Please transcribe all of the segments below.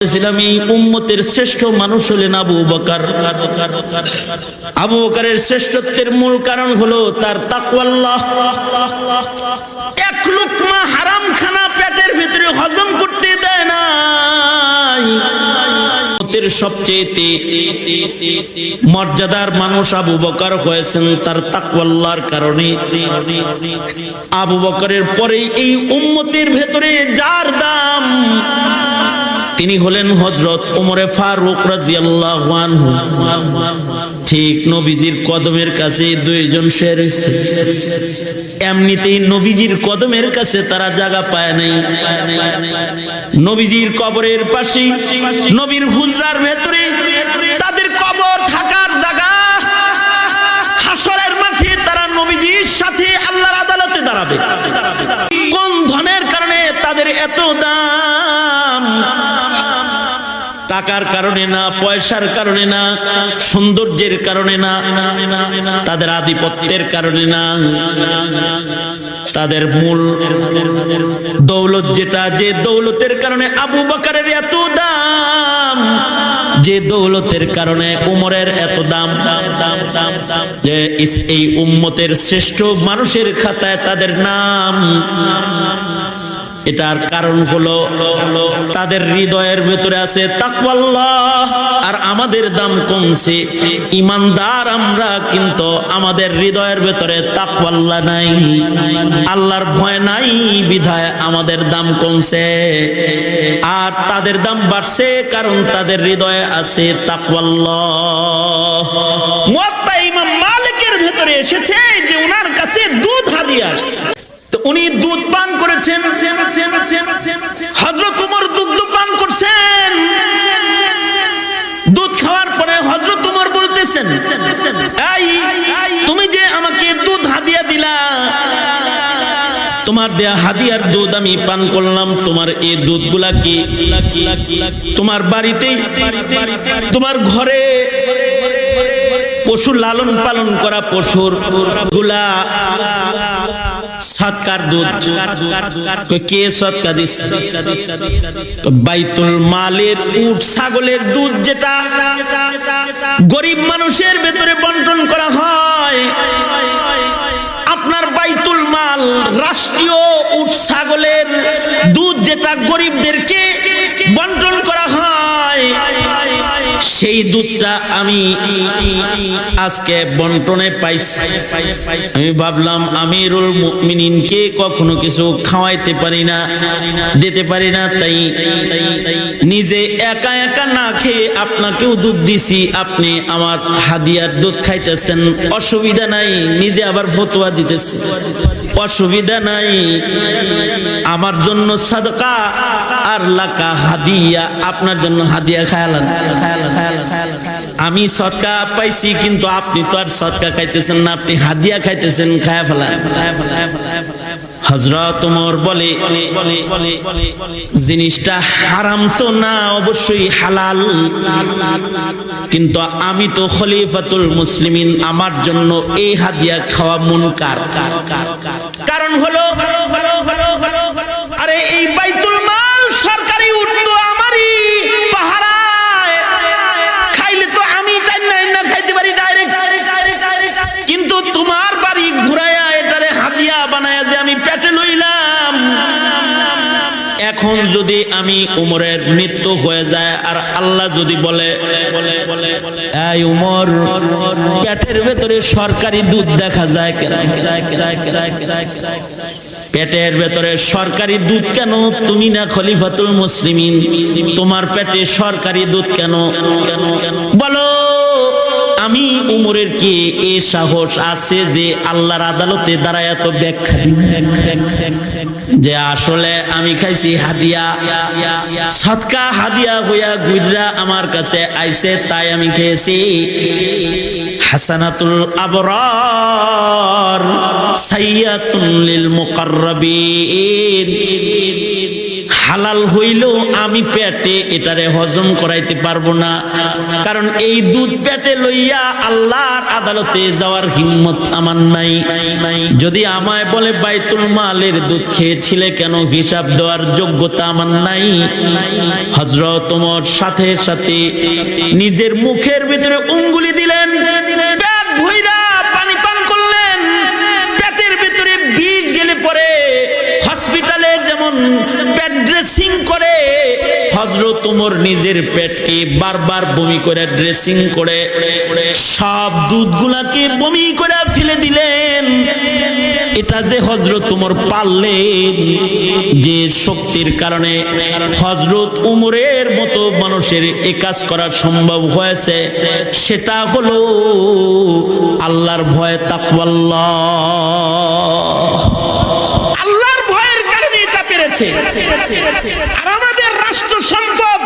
ছিলাম এই উম্মতের শ্রেষ্ঠ মানুষ হলেন আবু বকর। আবু বকরের শ্রেষ্ঠত্বের মূল কারণ হলো তার তাকওয়াল্লাহ। এক লুকমা হারাম খানা পেটের ভিতরে হজম করতে দেয় না। সবচেয়ে মর্যাদার মানুষ আবু বকর হয়েছেন তার তাকওয়াল্লাহর কারণে। আবু বকরের পরে এই উম্মতের ভেতরে যার দাম তিনি হলেন হযরত ওমরে ফারুক রাদিয়াল্লাহু আনহু। ঠিক নবীজির কদমের কাছে দুইজন শের হয়েছে। এমনিতেই নবীজির কদমের কাছে তারা জায়গা পায় নাই। নবীজির কবরের পাশে নবীর হুজরার ভেতরে তাদের কবর থাকার জায়গা। হাসরের মাঠে তারা নবীজির সাথে আল্লাহর আদালতে দাঁড়াবে। কোন ধনের কারণে তাদের এত দাম? টাকার কারণে না, পয়সার কারণে না, সৌন্দর্যের কারণে না, তাদের আধিপত্যের কারণে না। তাদের মূল দৌলত যেটা, যে দৌলতের কারণে আবু বকরের এত দাম, যে দৌলতের কারণে উমরের এত দাম, যে এই উম্মতের শ্রেষ্ঠ মানুষের খাতায় তাদের নাম, এটার কারণ হলো তাদের হৃদয়ের ভেতরে আছে তাকওয়াল্লাহ। আর আমাদের দাম কমছে, ইমানদার আমরা, কিন্তু আমাদের হৃদয়ের ভেতরে তাকওয়াল্লাহ নাই, আল্লাহর ভয় নাই, বিধায় আমাদের দাম কমছে। আর তাদের দাম বাড়ছে কারণ তাদের হৃদয়ে আছে তাকওয়াল্লাহ। মুয়াত্তা ইমাম মালিকের ভেতরে এসেছে যে ওনার কাছে দুধ হাদিয়া আসছে। উনি দুধ পান করেছেন, হযরত ওমর দুধ পান করছেন। দুধ খাওয়ার পরে হযরত ওমর বলতেছেন, এই তুমি যে আমাকে দুধ হাদিয়া দিলা, তোমার দেয়া হাদিয়ার দুধ আমি পান করলাম। তোমার এই দুধগুলা কি তোমার বাড়িতেই, তোমার ঘরে পশু লালন পালন করা পশুর গুলা সৎকার দুধ? কে সৎকা দিচ্ছে? বাইতুল মালের উট ছাগলের দুধ, যেটা গরিব মানুষের ভেতরে বন্টন করা হয়। আপনার বাইতুল মাল, রাষ্ট্রীয় উট ছাগলের দুধ যেটা গরিবদেরকে বন্টন করা হয়, সেই দুধটা আমি আজকে বন্টনে পাইছি। আমি ভাবলাম আমিরুল মুমিনিনকে কখনো কিছু খাওয়াইতে পারি না, দিতে পারি না, তাই নিজে একা একা না খেয়ে আপনাকেও দুধ দিছি, আপনি আমার হাদিয়ার দুধ খাইতেছেন, অসুবিধা নাই। নিজে আবার ফতোয়া দিতেছে, অসুবিধা নাই, আমার জন্য সাদকা আর লাকা হাদিয়া, আপনার জন্য হাদিয়া খায়ালান। আমি সদকা পাইছি, কিন্তু আপনি তো আর সদকা খাইতেছেন না, আপনি হাদিয়া খাইতেছেন, খায়া ফেলান। হযরত ওমর বলে, জিনিসটা হারাম তো না, অবশ্যই হালাল, কিন্তু আমি তো খলিফাতুল মুসলিমিন, আমার জন্য এই হাদিয়া খাওয়া মুনকার। কারণ হলো, আরে এই বাইতুল মাল সরকারি উট তো আমারই পাহারায়, খাইলে তো আমি না খাইতে পারি ডাইরেক্ট, কিন্তু তোমার বাড়ি ঘুরাইয়া এটারে হাদিয়া বানায়া যে আমি পেটে লইলাম। এখন যদি আমি উমরের মৃত্যু হয়ে যায় আর আল্লাহ যদি বলে, এই উমর, পেটের ভেতরে সরকারি দুধ দেখা যায় কেন? পেটের ভেতরে সরকারি দুধ কেন? তুমি না খলিফাতুল মুসলিমিন, তোমার পেটে সরকারি দুধ কেন? বলো, আমি উমরের কি এই সাহস আছে যে আল্লাহর আদালতে দাঁড়ায় এত ব্যাখ্যা যে আসলে আমি খাইছি হাদিয়া, সদকা হাদিয়া হইয়া গুইরা আমার কাছে আইছে, তাই আমি খেয়েছি। হাসানাতুল আবরার সাইয়াতুন লিল মুকাররাবিন, হালাল হইলেও আমি পেটে এটারে হজম করাইতে পারবো না, কারণ এই দুধ পেটে লইয়া আল্লাহর আদালতে যাওয়ার হিম্মত আমার নাই। যদি আমায় বলে বাইতুল মালের দুধ খেয়েছিলে কেন, হিসাব দেওয়ার যোগ্যতা আমার নাই। হযরত ওমর সাথে সাথে নিজের মুখের ভিতরে উঙ্গুলি দিলেন, পেট ভইরা পানি পান করলেন। পেটের ভিতরে বিষ গেলে পরে হসপিটালে যেমন পেট ড্রেসিং করে, হযরত ওমর নিজের পেটকে বারবার বমি করে ড্রেসিং করে সব দুধগুলাকে বমি করে ফেলে দিলেন। এটা যে হযরত ওমর পারলেন, যে শক্তির কারণে হযরত ওমরের মতো মানুষের এই কাজ করা সম্ভব হয়েছে, সেটা হলো আল্লাহর ভয়, তাকওয়াল্লাহ। আল্লাহর ভয়ের কারণে এটা পেরেছে। আর আমাদের রাষ্ট্র সম্পদ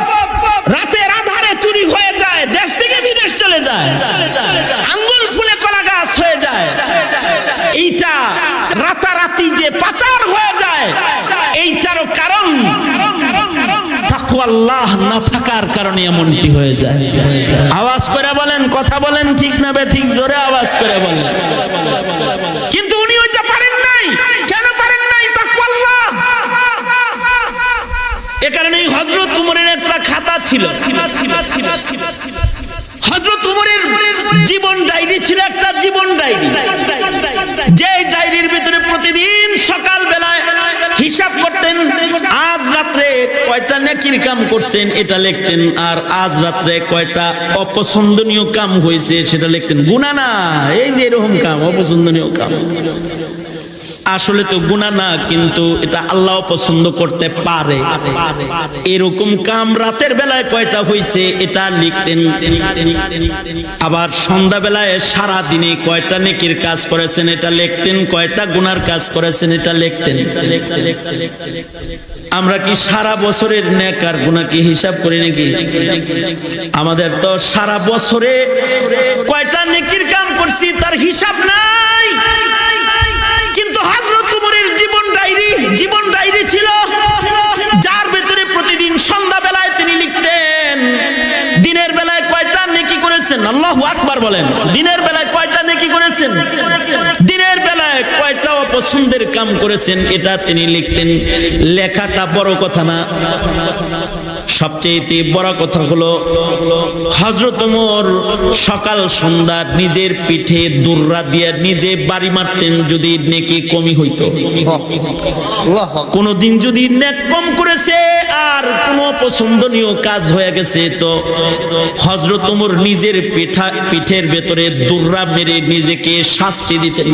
রাতের আধারে চুরি হয়ে যায়, দেশ থেকে বিদেশ চলে যায়, আঙ্গুল ফুলে কলা গাছ হয়ে যায়। এইটা রাতারাতি যে পাচার হয়ে যায়, এইটারও কারণ তাকওয়াল্লাহ না থাকার কারণে এমনটি হয়ে যায়। আওয়াজ করে বলেন, কথা বলেন, ঠিক না ঠিক? জোরে আওয়াজ করে বলেন। কিন্তু উনি ওইটা পারেন নাই। কেন পারেন নাই? তাকওয়াল্লাহ। এ কারণেই হযরত ওমরের একটা খাতা ছিল। হযরত ওমরের জীবন ডায়েরি ছিল, একটা জীবন ডায়েরি, যে ডায়েরির ভিতরে প্রতিদিন সকাল বেলায় হিসাব করতেন। আজ রাত্রে কয়টা নেকির কাম করছেন এটা লিখতেন, আর আজ রাত্রে কয়টা অপছন্দনীয় কাম হয়েছে সেটা লিখতেন। গুনাহ না, এই যে এরকম কাম, অপছন্দনীয় কাম। আসলে তো গুনাহ না, কিন্তু এটা আল্লাহ পছন্দ করতে পারে। এরকম কাম রাতের বেলায় কয়টা হইছে এটা লিখতেন। আবার সন্ধ্যা বেলায় সারা দিনে কয়টা নেকির কাজ করেছেন এটা লিখতেন, কয়টা গুনার কাজ করেছেন এটা লিখতেন। আমরা কি সারা বছরের নেক আর গুনাহ কি হিসাব করি নাকি? আমাদের তো সারা বছরে কয়টা নেকির কাম করছি তার হিসাব নাই। কিন্তু হযরত ওমরের জীবন ডায়েরি ছিল, যার ভিতরে প্রতিদিন সন্ধ্যা বেলায় তিনি লিখতেন দিনের বেলায় কয়টা নেকি করেছেন। আল্লাহু আকবার বলেন। দিনের বেলায় কয়টা নেকি করেছেন, দিনের বেলায় কয়টা অপছন্দের কাম করেছেন এটা তিনি লিখতেন। লেখাটা বড় কথা না, সবচেয়ে বড় কথা হলো হযরত ওমর সকাল সন্ধ্যা নিজের পিঠে দুর্রা দিয়ে নিজে বাড়ি মারতেন যদি নেকি কমি হইতো। কোনদিন যদি নেক কম করেছে আর কোন পছন্দনীয় কাজ হয়ে গেছে, তো হযরত ওমর নিজের পিঠের ভেতরে দুর্রা মেরে নিজেকে শাস্তি দিতেন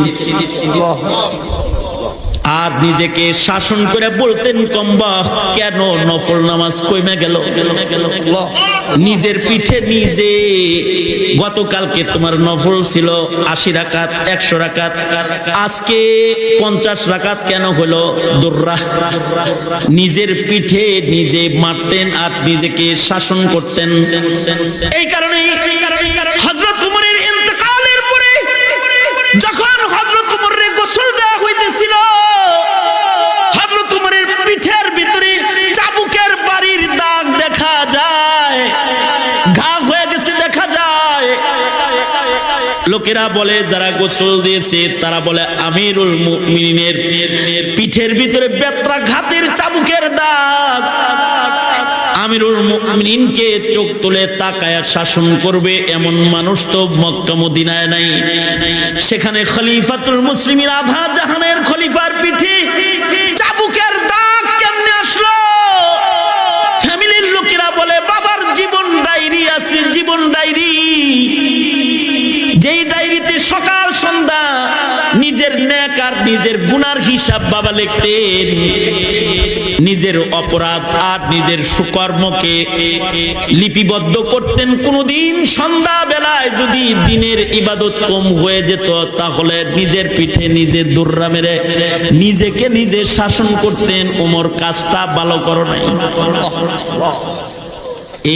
আর নিজেকে শাসন করে বলতেন, কমবক্ত কেন নফল নামাজ কইমা গেল। নিজের পিঠে নিজে, গতকালকে তোমার নফল ছিল 80 রাকাত 100 রাকাত, আজকে 50 রাকাত কেন হলো? দুর্রা। নিজের পিঠে নিজে মারতেন আর নিজেকে শাসন করতেন। এই কারণেই হযরত ওমরের ইন্তেকালের পরে যখন হযরত ওমরের গোসল দেওয়া হইতেছিল, পিঠের ভিতরে চাবুকের বাড়ির দাগ দেখা যায়, ঘা হয়ে গেছে দেখা যায়। লোকেরা বলে, যারা গোসল দিয়েছে তারা বলে আমিরুল মুমিনিনের পিঠের ভিতরে বেত্রাঘাতের চাবুকের দাগ। আমিরুল মুমিনিনকে চোখ তুলে তাকায় শাসন করবে এমন মানুষ তো মক্কা মদিনায় নাই। সেখানে খলিফাতুল মুসলিমিন আধা জাহানের খলিফার পিঠে চাবুকের দাগ কেমনে আসলো? ফ্যামিলির লোকেরা বলে, বাবার জীবন ডায়েরি আছে, জীবন ডায়েরি, যেই ডায়েরিতে সকাল সন্ধ্যা নিজের নেক আর নিজের গুনার হিসাব বাবা লিখতেন। নিজের অপরাধ আর নিজের সুকর্মকে লিপিবদ্ধ করতেন। কোনদিন সন্ধ্যা বেলায় যদি দিনের ইবাদত কম হয়ে যেত, তাহলে নিজের পিঠে নিজে দুর্রা মেরে নিজেকে নিজে শাসন করতেন, ওমর কাজটা ভালো করো নাই।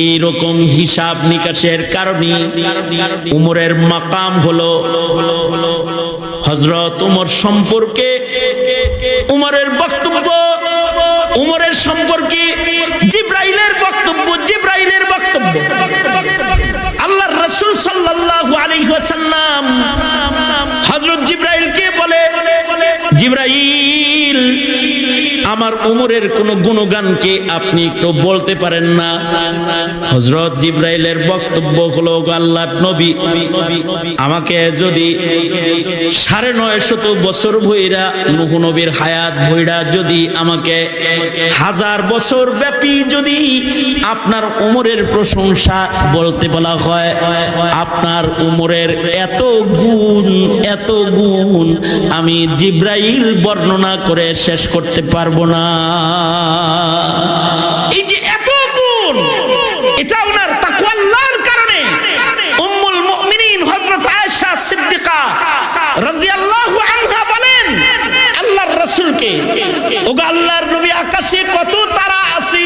এইরকম হিসাব নিকাশের কারণে উমরের মাকাম হলো। হযরত উমর সম্পর্কে উমরের বক্তব্য উমরের সম্পর্কে জিবরাইলের বক্তব্য, আল্লাহর রাসূল সাল্লাল্লাহু আলাইহি ওয়াসাল্লাম হযরত জিবরাইলকে বলে, জিবরাইল, আমার উমরের কোন গুণগানকে আপনি একটু বলতে পারেন না? হযরত জিবরাইলের বক্তব্য হলো, আল্লাহর নবী, আমাকে যদি 950 বছর ভইরা নূহ নবীর হায়াত ভইরা যদি আমাকে 1000 বছর ব্যাপী যদি আপনার উমরের প্রশংসা বলতে বলা হয়, আপনার উমরের এত গুণ আমি জিবরাইল বর্ণনা করে শেষ করতে পারবো না। এই যে এত গুণ, এটা ওনার তাকওয়া আল্লাহর কারণে। উম্মুল মুমিনিন হযরত আয়েশা সিদ্দিকা রাদিয়াল্লাহু আনহা বলেন আল্লাহর রাসূলকে, ওগো আল্লাহর নবী, আকাশে কত তারা আছে,